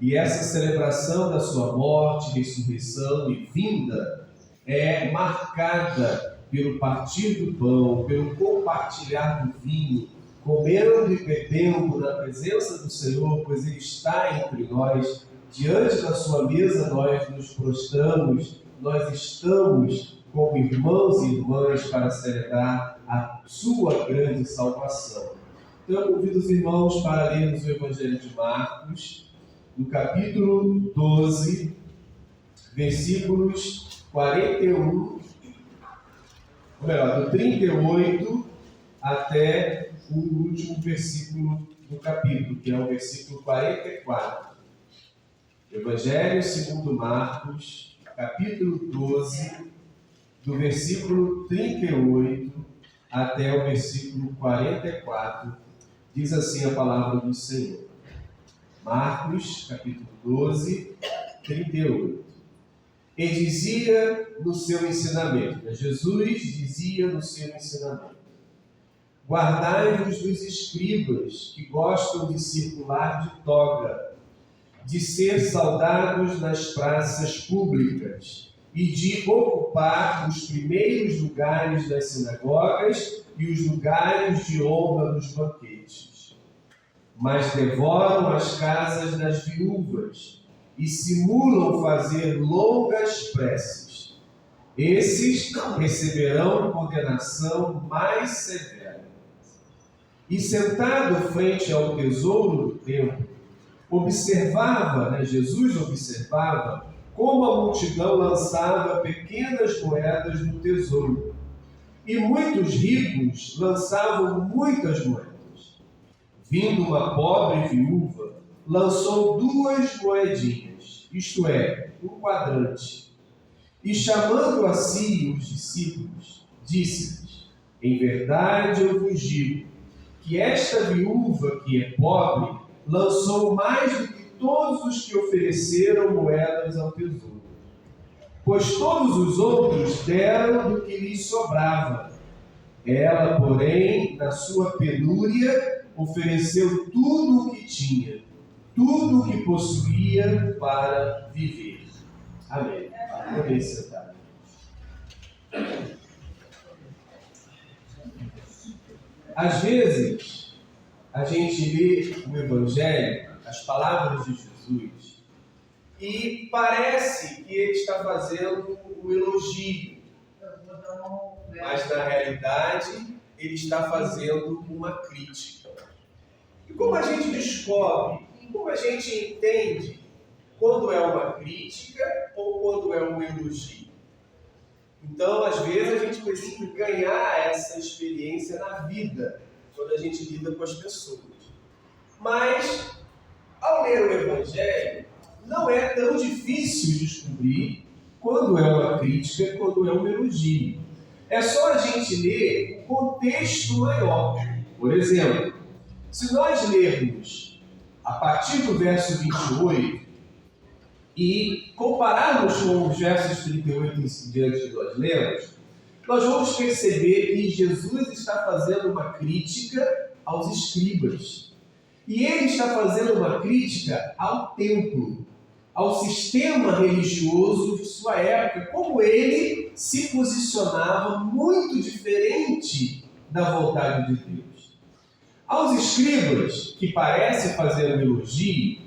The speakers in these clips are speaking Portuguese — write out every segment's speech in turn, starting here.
E essa celebração da sua morte, ressurreição e vinda é marcada pelo partir do pão, pelo compartilhar do vinho, comendo e bebendo na presença do Senhor, pois Ele está entre nós. Diante da sua mesa nós nos prostramos, nós estamos como irmãos e irmãs para celebrar a sua grande salvação. Então eu convido os irmãos para lermos o Evangelho de Marcos, no capítulo 12, versículos 41, ou melhor, do 38 até o último versículo do capítulo, que é o versículo 44. Evangelho segundo Marcos, capítulo 12, do versículo 38 até o versículo 44, diz assim a palavra do Senhor. Marcos, capítulo 12, 38. E dizia no seu ensinamento, Jesus dizia no seu ensinamento: guardai-vos dos escribas que gostam de circular de toga, de ser saudados nas praças públicas e de ocupar os primeiros lugares das sinagogas e os lugares de honra nos banquetes. Mas devoram as casas das viúvas e simulam fazer longas preces. Esses receberão condenação mais severa. E sentado frente ao tesouro do templo, Jesus observava como a multidão lançava pequenas moedas no tesouro. E muitos ricos lançavam muitas moedas. Vindo uma pobre viúva, lançou 2 moedinhas, isto é, um quadrante. E chamando a si os discípulos, disse-lhes: em verdade eu vos digo, que esta viúva que é pobre, lançou mais do que todos os que ofereceram moedas ao tesouro. Pois todos os outros deram do que lhes sobrava. Ela, porém, na sua penúria, ofereceu tudo o que tinha, tudo o que possuía para viver. Amém. Podem sentar. Às vezes, a gente lê o Evangelho, as palavras de Jesus, e parece que ele está fazendo um elogio, mas na realidade ele está fazendo uma crítica. E como a gente descobre, como a gente entende quando é uma crítica ou quando é um elogio? Então, às vezes, a gente precisa ganhar essa experiência na vida, quando a gente lida com as pessoas. Mas, ao ler o Evangelho, não é tão difícil descobrir quando é uma crítica e quando é um elogio. É só a gente ler o contexto maior. Por exemplo, se nós lermos a partir do verso 28 e compararmos com os versos 38 em diante que nós lemos, nós vamos perceber que Jesus está fazendo uma crítica aos escribas. E ele está fazendo uma crítica ao templo, ao sistema religioso de sua época, como ele se posicionava muito diferente da vontade de Deus. Aos escribas, que parecem fazer um elogio,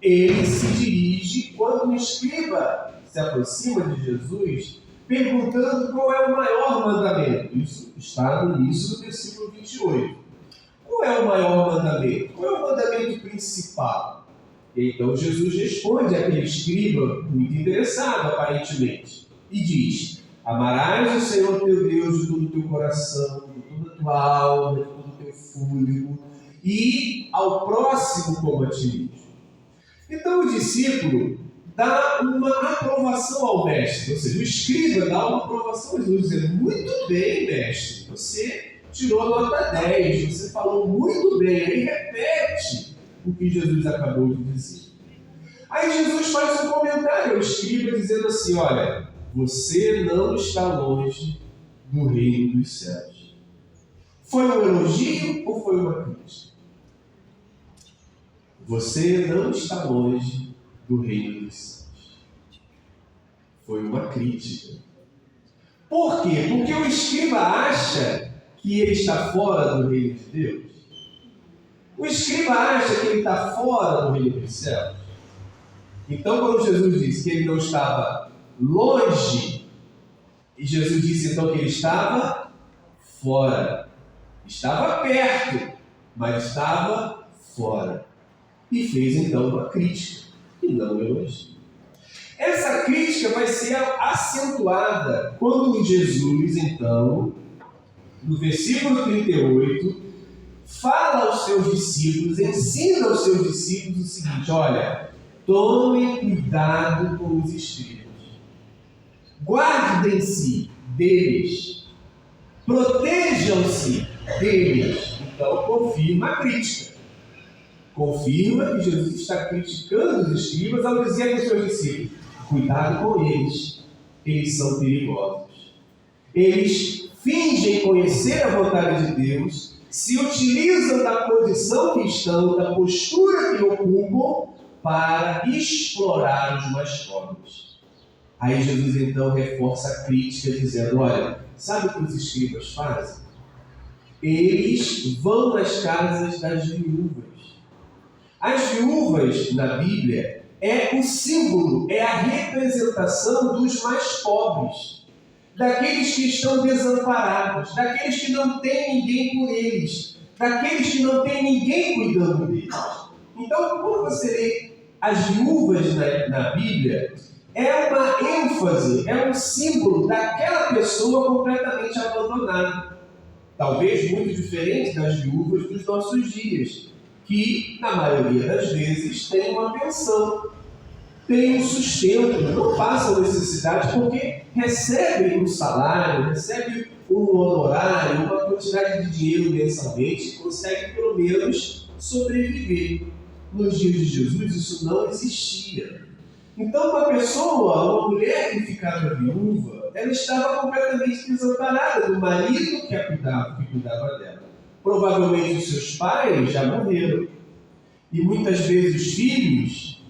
ele se dirige quando o escriba se aproxima de Jesus, perguntando qual é o maior mandamento. Isso está no início do versículo 28. Qual é o maior mandamento? Qual é o mandamento principal? Então Jesus responde àquele escriba, muito interessado aparentemente, e diz: amarás o Senhor teu Deus de todo o teu coração, de toda a tua alma, de todo o teu fôlego, e ao próximo como a ti mesmo. Então o discípulo dá uma aprovação ao mestre, ou seja, o escriba dá uma aprovação a Jesus, dizendo: muito bem, mestre, você tirou nota 10, você falou muito bem. Aí repete o que Jesus acabou de dizer. Aí Jesus faz um comentário ao escriba dizendo assim: olha, você não está longe do reino dos céus. Foi um elogio ou foi uma crítica? você não está longe do reino dos céus. Foi uma crítica. Por quê? Porque o escriba acha que ele está fora do reino de Deus. O escriba acha que ele está fora do reino dos céus. Então, quando Jesus disse que ele não estava longe, e Jesus disse então que ele estava fora. Estava perto, mas estava fora. E fez então uma crítica, e não um elogio. Essa crítica vai ser acentuada quando Jesus, então, no versículo 38, fala aos seus discípulos, ensina aos seus discípulos o seguinte: olha, tomem cuidado com os escribas, guardem-se deles, protejam-se deles. Então, confirma a crítica. Confirma que Jesus está criticando os escribas ao dizer aos seus discípulos: cuidado com eles, eles são perigosos. Eles fingem conhecer a vontade de Deus, se utilizam da posição que estão, da postura que ocupam, para explorar os mais pobres. Aí Jesus então reforça a crítica dizendo: olha, sabe o que os escribas fazem? Eles vão nas casas das viúvas. As viúvas na Bíblia é o símbolo, é a representação dos mais pobres, daqueles que estão desamparados, daqueles que não têm ninguém por eles, daqueles que não têm ninguém cuidando deles. Então, quando você lê as viúvas na Bíblia, é uma ênfase, é um símbolo daquela pessoa completamente abandonada. Talvez muito diferente das viúvas dos nossos dias, que, na maioria das vezes, têm uma pensão, têm um sustento, não passam necessidade porque recebem um salário, recebem um honorário, uma quantidade de dinheiro mensalmente e conseguem, pelo menos, sobreviver. Nos dias de Jesus, isso não existia. Então, uma pessoa, uma mulher que ficava viúva, ela estava completamente desamparada do marido que cuidava dela. Provavelmente os seus pais já morreram. E muitas vezes os filhos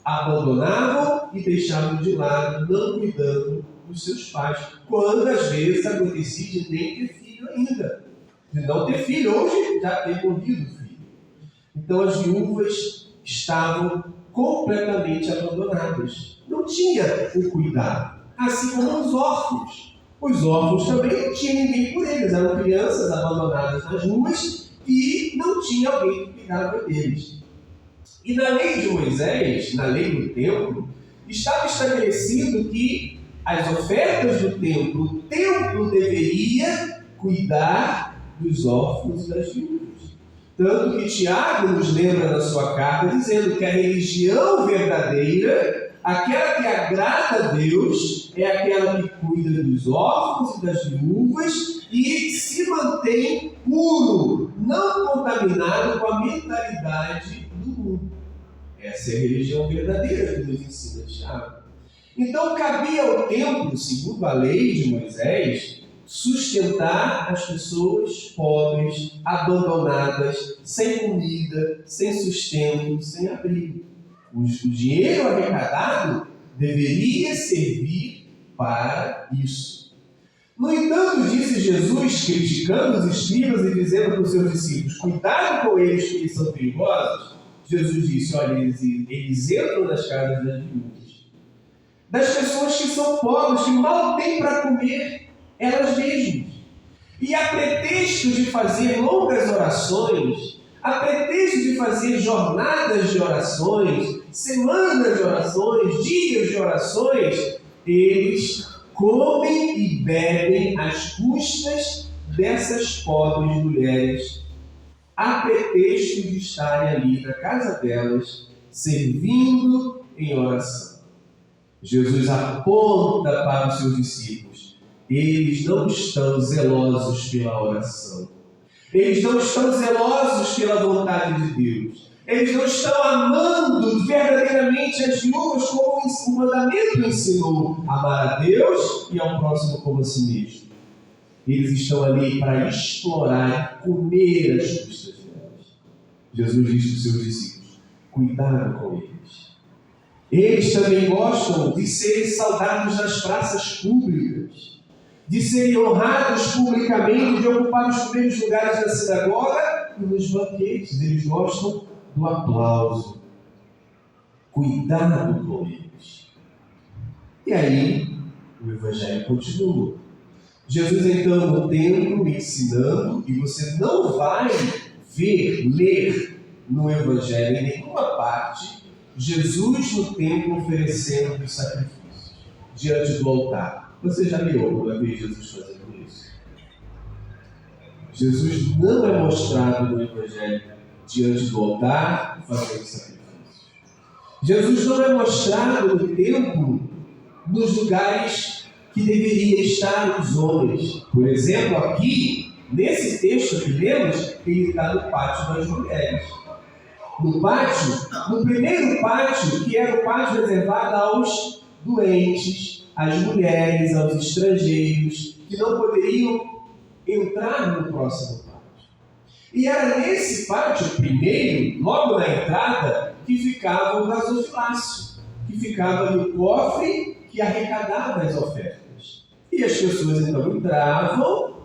abandonavam e deixavam de lado, não cuidando dos seus pais. Quando às vezes acontecia de nem ter filho ainda. De não ter filho, hoje já ter morrido o filho. Então as viúvas estavam completamente abandonadas. Não tinha o cuidado. Assim como os órfãos. Os órfãos também não tinham ninguém por eles. Eram crianças abandonadas nas ruas e não tinha alguém que cuidava deles. E na lei de Moisés, na lei do templo, estava estabelecido que as ofertas do templo, o templo deveria cuidar dos órfãos e das viúvas. Tanto que Tiago nos lembra na sua carta dizendo que a religião verdadeira, aquela que agrada a Deus, é aquela que cuida dos órfãos e das viúvas e se mantém puro, não contaminado com a mentalidade do mundo. Essa é a religião verdadeira que nos ensina Tiago. Então cabia ao templo, segundo a lei de Moisés, sustentar as pessoas pobres, abandonadas, sem comida, sem sustento, sem abrigo. O dinheiro arrecadado deveria servir para isso. No entanto, disse Jesus, criticando os escribas e dizendo para os seus discípulos: cuidado com eles, que eles são perigosos. Jesus disse: olha, eles entram nas casas das viúvas, das pessoas que são pobres, que mal têm para comer elas mesmas. E a pretexto de fazer longas orações, a pretexto de fazer jornadas de orações, semanas de orações, dias de orações, eles comem e bebem às custas dessas pobres mulheres, a pretexto de estarem ali na casa delas, servindo em oração. Jesus aponta para os seus discípulos: eles não estão zelosos pela oração. Eles não estão zelosos pela vontade de Deus. Eles não estão amando verdadeiramente as viúvas como o mandamento ensinou: amar a Deus e ao próximo como a si mesmo. Eles estão ali para explorar e comer as custas delas. Jesus disse aos seus discípulos: cuidado com eles. Eles também gostam de serem saudados nas praças públicas, de serem honrados publicamente, de ocupar os primeiros lugares na sinagoga e nos banquetes. Eles gostam do aplauso. Cuidado com eles. E aí, o Evangelho continua. Jesus então no templo ensinando, e você não vai ler no Evangelho em nenhuma parte, Jesus no templo oferecendo os sacrifícios diante do altar. Você já leu alguma vez Jesus fazendo isso? Jesus não é mostrado no Evangelho diante do altar fazendo sacrifícios. Jesus não é mostrado no templo nos lugares que deveriam estar os homens. Por exemplo, aqui, nesse texto que lemos, ele está no pátio das mulheres. No pátio, no primeiro pátio, que era o pátio reservado aos doentes, às mulheres, aos estrangeiros, que não poderiam entrar no próximo pátio. E era nesse pátio, primeiro, logo na entrada, que ficava o gasofilácio, que ficava no cofre que arrecadava as ofertas. E as pessoas então entravam,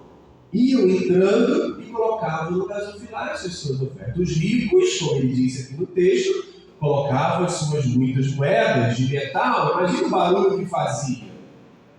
iam entrando e colocavam no gasofilácio as suas ofertas. Os ricos, como ele disse aqui no texto, colocavam as suas muitas moedas de metal. Imagina o barulho que fazia.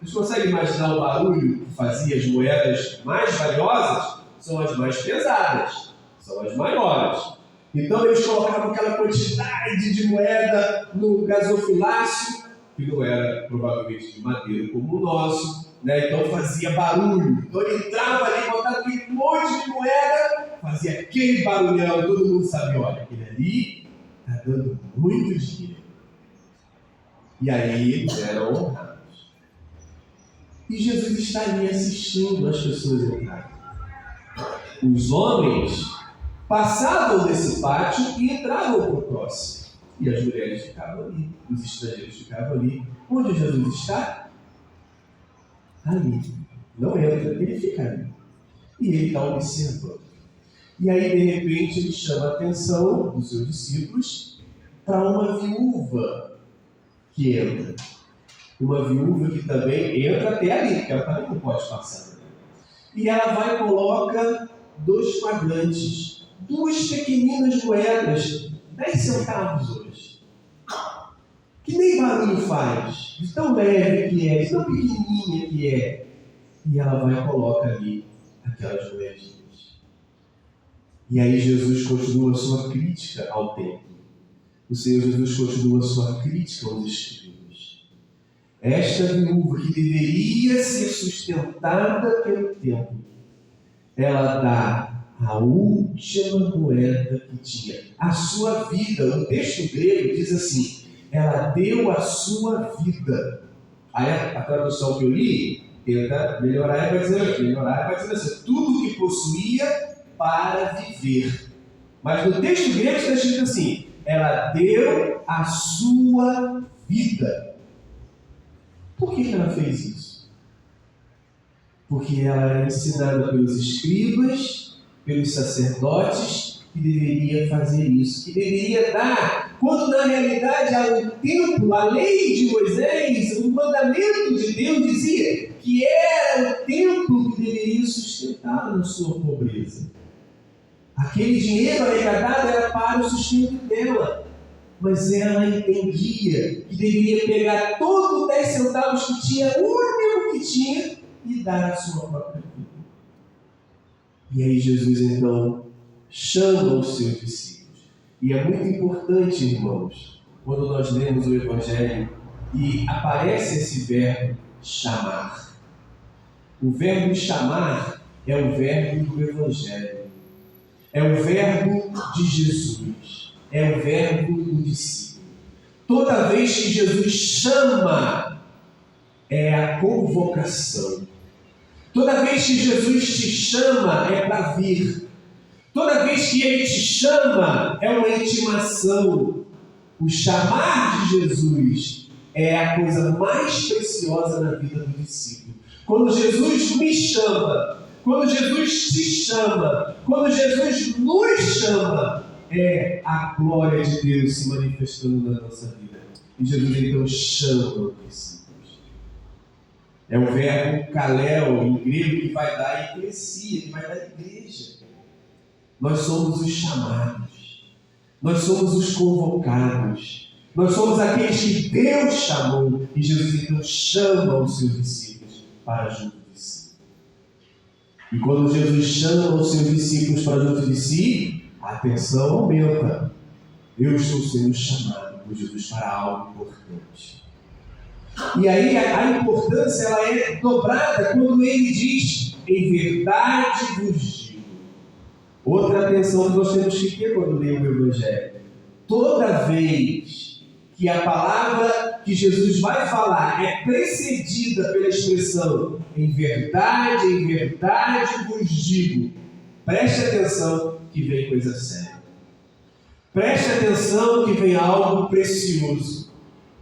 Vocês conseguem imaginar o barulho que fazia as moedas mais valiosas? São as mais pesadas, são as maiores. Então eles colocavam aquela quantidade de moeda no gasofilácio, que não era provavelmente de madeira como o nosso, né? Então fazia barulho. Então ele entrava ali, botava aquele monte de moeda, fazia aquele barulhão, todo mundo sabia, olha, aquele ali está dando muito dinheiro. E aí eles eram honrados. E Jesus está ali assistindo as pessoas entrarem. Os homens passavam desse pátio e entravam para o próximo. E as mulheres ficavam ali, os estrangeiros ficavam ali. Onde Jesus está? Ali. Não entra, ele fica ali. E ele está observando. E aí, de repente, ele chama a atenção dos seus discípulos para uma viúva que entra. Uma viúva que também entra até ali, porque ela também não pode passar. E ela vai e coloca 2 quadrantes, 2 pequeninas moedas, 10 centavos hoje, que nem barulho faz, de tão leve que é, de tão pequenininha que é. E ela vai e coloca ali aquelas moedinhas. E aí Jesus continua a sua crítica ao templo. O Senhor Jesus continua a sua crítica aos escribas. Esta viúva que deveria ser sustentada pelo templo, ela dá a última moeda que tinha, a sua vida. O texto grego diz assim, ela deu a sua vida. Aí a tradução que eu li tenta melhorar e vai dizer assim, tudo que possuía para viver. Mas no texto grego está escrito assim, ela deu a sua vida. Por que ela fez isso? Porque ela era ensinada pelos escribas, pelos sacerdotes, que deveria fazer isso, que deveria dar, quando na realidade o templo, a lei de Moisés, o mandamento de Deus dizia que era o templo que deveria sustentá-la na sua pobreza. Aquele dinheiro arrecadado era para o sustento dela. Mas ela entendia que deveria pegar todos os 10 centavos que tinha, o único que tinha, e dar a sua própria vida. E aí Jesus então chama os seus discípulos. E é muito importante, irmãos, quando nós lemos o Evangelho e aparece esse verbo chamar. O verbo chamar é o verbo do Evangelho. É o verbo de Jesus. É o verbo do discípulo. Toda vez que Jesus chama, é a convocação. Toda vez que Jesus te chama, é para vir. Toda vez que Ele te chama, é uma intimação. O chamar de Jesus é a coisa mais preciosa na vida do discípulo. Quando Jesus me chama, quando Jesus te chama, quando Jesus nos chama, é a glória de Deus se manifestando na nossa vida. E Jesus então chama os discípulos. É o verbo kaleo em grego que vai dar eclesia, que vai dar igreja. Nós somos os chamados, nós somos os convocados, nós somos aqueles que Deus chamou. E Jesus então chama os seus discípulos para junto de si. E quando Jesus chama os seus discípulos para junto de si, a atenção aumenta. Eu estou sendo chamado por Jesus para algo importante. E aí a importância ela é dobrada quando ele diz: em verdade vos digo. Outra atenção que nós temos que ter quando lemos o Evangelho. Toda vez que a palavra que Jesus vai falar é precedida pela expressão em verdade vos digo, preste atenção que vem coisa séria. Preste atenção que vem algo precioso.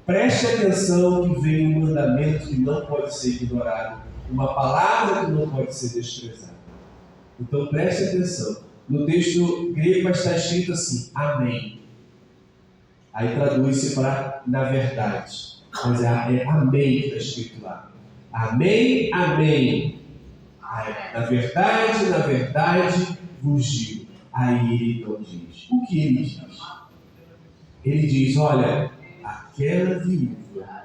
Preste atenção que vem um mandamento que não pode ser ignorado, uma palavra que não pode ser desprezada. Então preste atenção. No texto grego vai estar escrito assim: amém. Aí traduz-se para na verdade. Mas é amém que está escrito lá. Amém, amém. Na verdade vos digo. Aí ele então diz. O que ele diz? Ele diz: olha, aquela viúva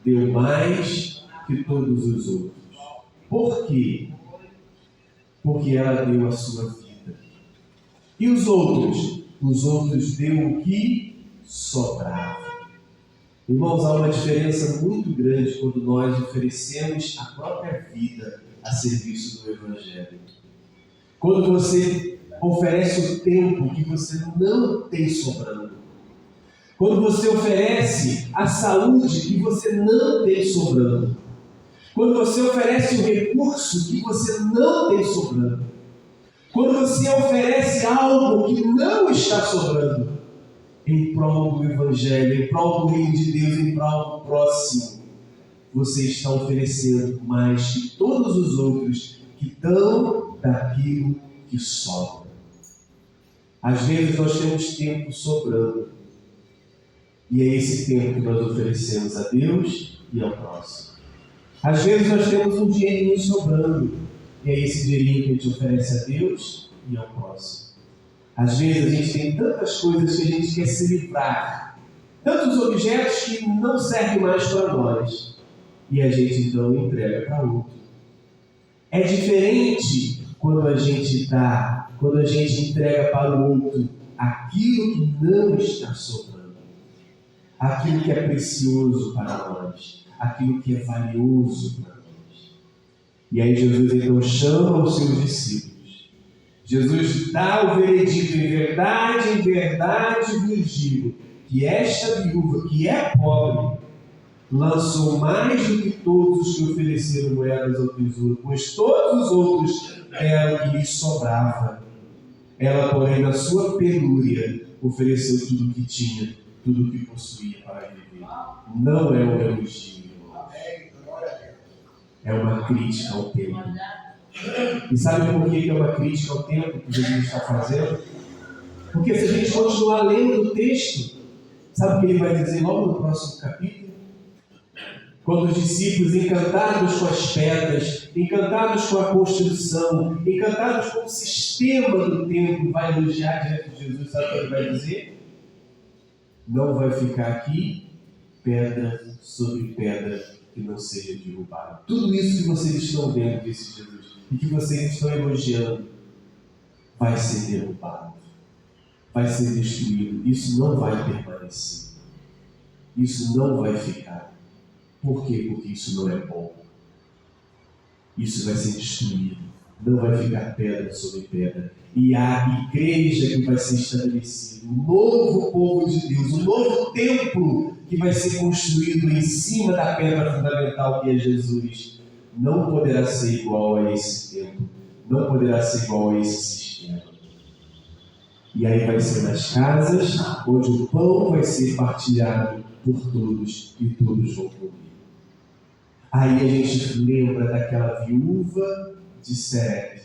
deu mais que todos os outros. Por quê? Porque ela deu a sua vida. E os outros? Os outros deu o que sobrava. Irmãos, há uma diferença muito grande quando nós oferecemos a própria vida a serviço do Evangelho. Quando você oferece o tempo que você não tem sobrando. Quando você oferece a saúde que você não tem sobrando. Quando você oferece o recurso que você não tem sobrando. Quando você oferece algo que não está sobrando. Em prol do Evangelho, em prol do reino de Deus, em prol do próximo. Você está oferecendo mais que todos os outros que dão daquilo que sobra. Às vezes nós temos tempo sobrando. E é esse tempo que nós oferecemos a Deus e ao próximo. Às vezes nós temos um dinheirinho sobrando. E é esse dinheirinho que a gente oferece a Deus e ao próximo. Às vezes a gente tem tantas coisas que a gente quer se livrar. Tantos objetos que não servem mais para nós. E a gente então entrega para outro. É diferente quando a gente dá, quando a gente entrega para o outro aquilo que não está sobrando. Aquilo que é precioso para nós. Aquilo que é valioso para nós. E aí Jesus então chama os seus discípulos. Jesus dá o veredito: em verdade vos digo, que esta viúva, que é pobre, lançou mais do que todos os que ofereceram moedas ao tesouro, pois todos os outros deram o que lhes sobrava. Ela, porém, na sua penúria, ofereceu tudo o que tinha, tudo o que possuía para viver. Não é um elogio, é uma crítica ao tempo. E sabe por que é uma crítica ao tempo que Jesus está fazendo? Porque se a gente continuar lendo o texto, sabe o que ele vai dizer logo no próximo capítulo? Quando os discípulos, encantados com as pedras, encantados com a construção, encantados com o sistema do templo, vai elogiar diante de Jesus, sabe o que ele vai dizer? Não vai ficar aqui pedra sobre pedra que não seja derrubada. Tudo isso que vocês estão vendo, disse Jesus, e que vocês estão elogiando, vai ser derrubado, vai ser destruído. Isso não vai permanecer. Isso não vai ficar. Por quê? Porque isso não é bom. Isso vai ser destruído. Não vai ficar pedra sobre pedra. E a igreja que vai ser estabelecida, o novo povo de Deus, o novo templo que vai ser construído em cima da pedra fundamental que é Jesus, não poderá ser igual a esse templo, não poderá ser igual a esse sistema. E aí vai ser nas casas onde o pão vai ser partilhado por todos e todos vão comer. Aí a gente lembra daquela viúva de Sarepta.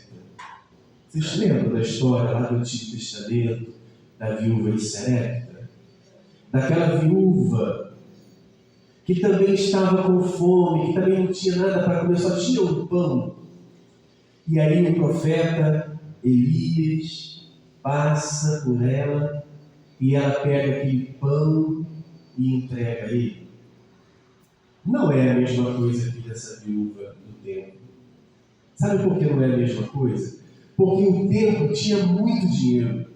Vocês lembram da história lá do Antigo Testamento? da viúva de Sarepta, daquela viúva que também estava com fome, que também não tinha nada para comer, só tinha um pão. E aí o profeta Elias passa por ela e ela pega aquele pão e entrega a ele. Não é a mesma coisa que dessa viúva do templo. Sabe por que não é a mesma coisa? Porque o templo tinha muito dinheiro.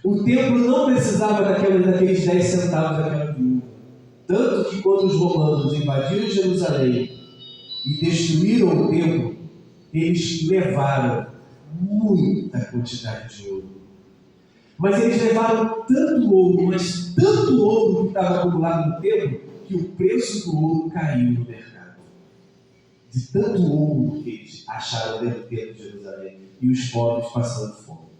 O templo não precisava daqueles 10 centavos daquela viúva. Tanto que quando os romanos invadiram Jerusalém e destruíram o templo, eles levaram muita quantidade de ouro. Mas eles levaram tanto ouro, mas tanto ouro que estava acumulado no templo, que o preço do ouro caiu no mercado. De tanto ouro que eles acharam dentro do templo de Jerusalém. E os pobres passando fome.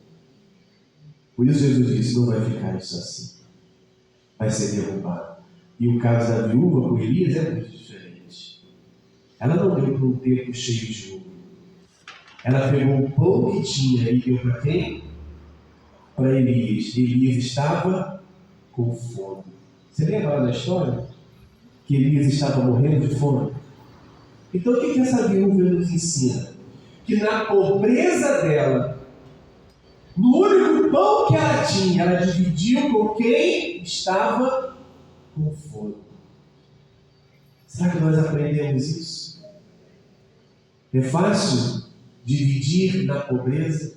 Por isso Jesus disse, não vai ficar isso assim. Vai ser derrubado. E o caso da viúva com Elias é muito diferente. Ela não deu para um templo cheio de ouro. Ela pegou o pão que tinha e deu para quem? Para Elias. Elias estava com fome. Você lembra da história? Que Elias estava morrendo de fome? Então o que essa viúva nos ensina? Que na pobreza dela, no único pão que ela tinha, ela dividiu com quem estava com fome. Será que nós aprendemos isso? É fácil dividir na pobreza?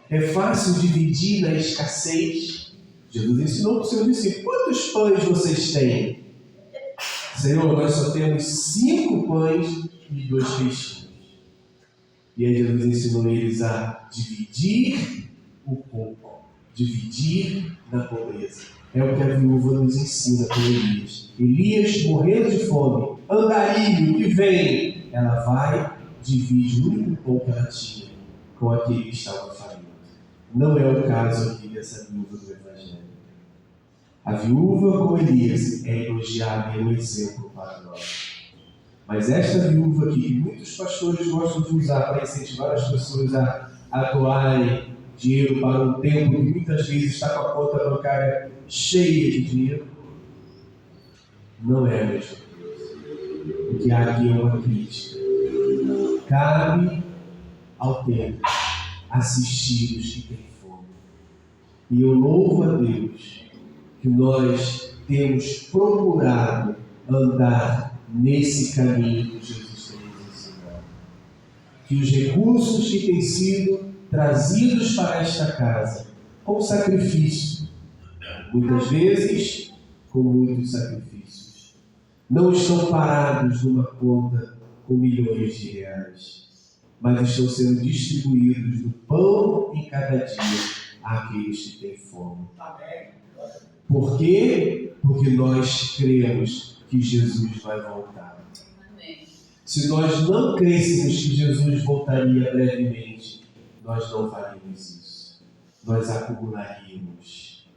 É fácil dividir na escassez? Jesus ensinou para os seus discípulos: quantos pães vocês têm? Senhor, nós só temos 5 pães e 2 peixinhos. E aí Jesus ensinou eles a dividir o pouco, dividir na pobreza. É o que a viúva nos ensina com Elias. Elias morrendo de fome, andarilho que vem, ela vai, divide o único pão que ela tinha com aquele que estava faminto. Não é o caso aqui dessa viúva do Evangelho. A viúva com Elias é elogiada e é um exemplo para nós. Mas esta viúva aqui, que muitos pastores gostam de usar para incentivar as pessoas a doarem dinheiro para um templo que muitas vezes está com a conta bancária cheia de dinheiro, não é a mesma coisa. Porque aqui é uma crítica. Cabe ao templo assistir os que têm fome. E eu louvo a Deus que nós temos procurado andar nesse caminho que Jesus tem nos ensinado. Que os recursos que têm sido trazidos para esta casa, com sacrifício, muitas vezes com muitos sacrifícios, não estão parados numa conta com milhões de reais, mas estão sendo distribuídos do pão em cada dia àqueles que têm fome. Por quê? Porque nós cremos que Jesus vai voltar. Se nós não crêssemos que Jesus voltaria brevemente, nós não faríamos isso. Nós acumularíamos.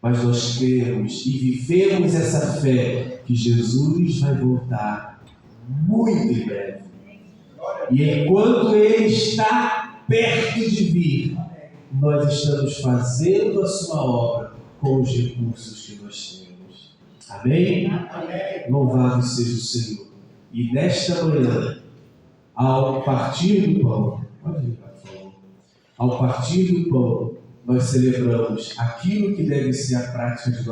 Mas nós cremos e vivemos essa fé que Jesus vai voltar muito em breve. E enquanto Ele está perto de vir, nós estamos fazendo a sua obra com os recursos que nós temos. Amém? Amém. Louvado seja o Senhor. E nesta manhã, ao partir do pão, pode vir, por favor. Ao partir do pão, nós celebramos aquilo que deve ser a prática de